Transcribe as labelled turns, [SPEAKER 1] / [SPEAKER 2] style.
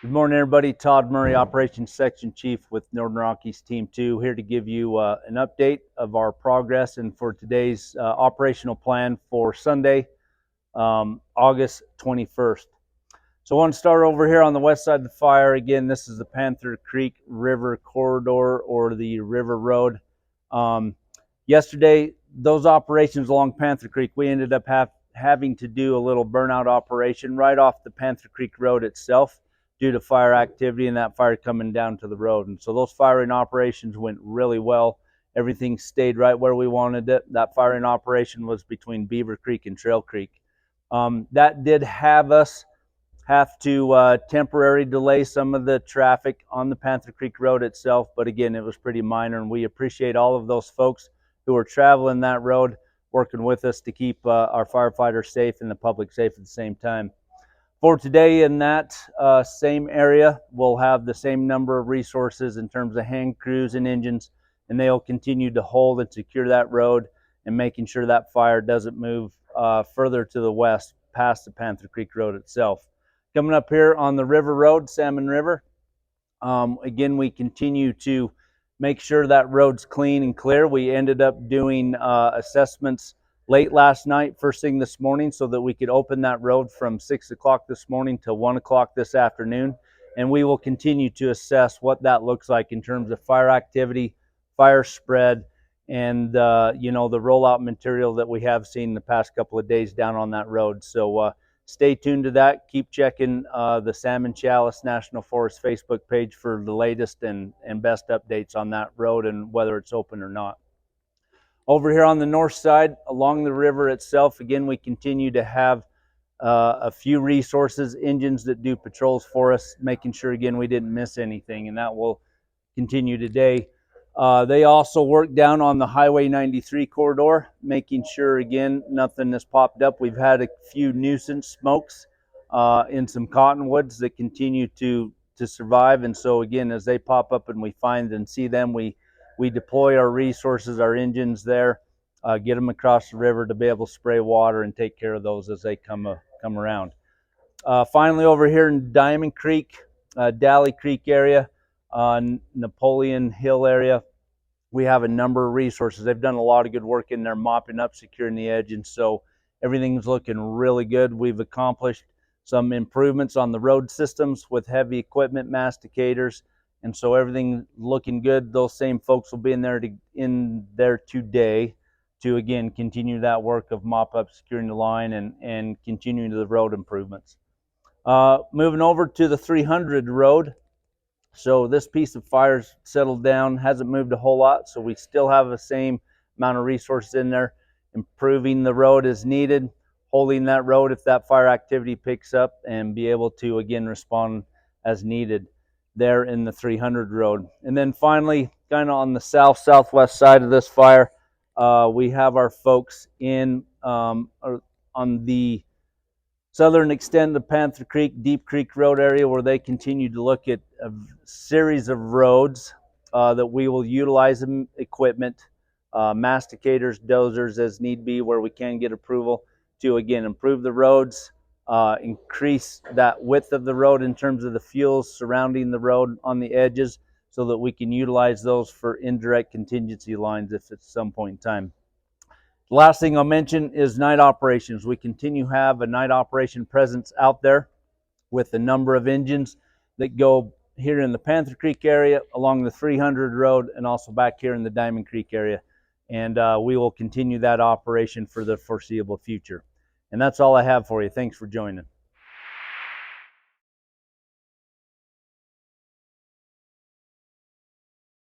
[SPEAKER 1] Good morning, everybody. Todd Murray, Operations Section Chief with Northern Rockies Team 2, here to give you an update of our progress and for today's operational plan for Sunday, August 21st. So I want to start over here on the west side of the fire. Again, this is the Panther Creek River Corridor, or the River Road. Yesterday, those operations along Panther Creek, we ended up having to do a little burnout operation right off the Panther Creek Road itself, due to fire activity and that fire coming down to the road. And so those firing operations went really well. Everything stayed right where we wanted it. That firing operation was between Beaver Creek and Trail Creek. That did have us have to temporarily delay some of the traffic on the Panther Creek Road itself, but again, it was pretty minor, and we appreciate all of those folks who are traveling that road, working with us to keep our firefighters safe and the public safe at the same time. For today, in that same area, we'll have the same number of resources in terms of hand crews and engines, and they'll continue to hold and secure that road and making sure that fire doesn't move further to the west past the Panther Creek Road itself. Coming up here on the River Road, Salmon River, again, we continue to make sure that road's clean and clear. We ended up doing assessments late last night, first thing this morning, so that we could open that road from 6 o'clock this morning to 1 o'clock this afternoon. And we will continue to assess what that looks like in terms of fire activity, fire spread, and the rollout material that we have seen the past couple of days down on that road. So stay tuned to that. Keep checking the Salmon Chalice National Forest Facebook page for the latest and best updates on that road and whether it's open or not. Over here on the north side, along the river itself, again, we continue to have a few resources, engines that do patrols for us, making sure, again, we didn't miss anything, and that will continue today. They also work down on the Highway 93 corridor, making sure, again, nothing has popped up. We've had a few nuisance smokes in some cottonwoods that continue to survive, and so, again, as they pop up and we find and see them, we deploy our resources, our engines there, get them across the river to be able to spray water and take care of those as they come around. Finally, over here in Diamond Creek, Dally Creek area, Napoleon Hill area, we have a number of resources. They've done a lot of good work in there, mopping up, securing the edge, and so everything's looking really good. We've accomplished some improvements on the road systems with heavy equipment, masticators, and so everything looking good. Those same folks will be in there today to, again, continue that work of mop up, securing the line, and continuing the road improvements. Moving over to the 300 road. So this piece of fire's settled down, hasn't moved a whole lot, so we still have the same amount of resources in there, improving the road as needed, holding that road if that fire activity picks up, and be able to, again, respond as needed there in the 300 road. And then finally, kind of on the southwest side of this fire, we have our folks in on the southern extent of Panther Creek, Deep Creek Road area, where they continue to look at a series of roads that we will utilize equipment, masticators, dozers as need be, where we can get approval to, again, improve the roads, increase that width of the road in terms of the fuels surrounding the road on the edges, so that we can utilize those for indirect contingency lines if at some point in time. The last thing I'll mention is night operations. We continue to have a night operation presence out there with a number of engines that go here in the Panther Creek area, along the 300 road, and also back here in the Diamond Creek area. And we will continue that operation for the foreseeable future. And that's all I have for you. Thanks for joining.